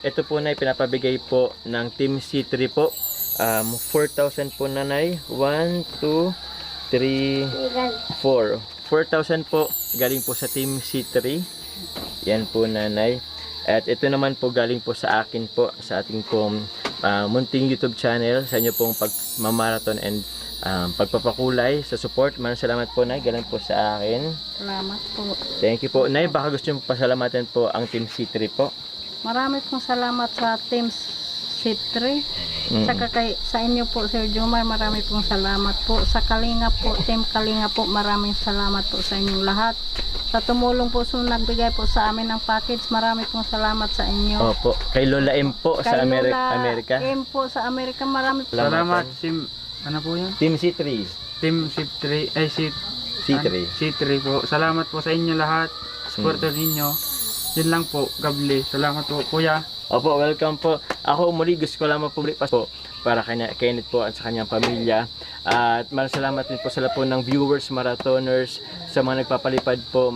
Ito po na pinapabigay po ng Team C3 po. 4,000 po nanay. 1, 2, 3, 4. 4,000 po galing po sa Team C3. Yan po nanay. At ito naman po galing po sa akin po, sa ating pong munting YouTube channel, sa inyo pong pagmamarathon and pagpapakulay sa support. Maraming salamat po nay, galing po sa akin. Salamat po. Thank you po. Nay, baka gusto nyo pasalamatan po ang Team C3 po. Marami pong salamat sa Team C3. Saka sa inyo po, Sir Jomar, marami pong salamat po. Sa Kalinga po, Team Kalinga po, maraming salamat po sa inyong lahat. Sa tumulong po, nagbigay po sa amin ng package, marami pong salamat sa inyo. Opo. Kay Lola M po sa Kay Amerika. Lola M po sa Amerika, marami po. Salamat, ano po yan? Team C3. Team C3, C3. C3 po. Salamat po sa inyo lahat. Supporter ninyo. Yun lang po. God bless. Salamat po, kuya. Opo, welcome po. Ako muli gusto ko lamang public pa po para kay Kenneth po at sa kanyang pamilya. At maraming salamat din po sa lahat po ng viewers, marathoners, sa mga nagpapalipad po.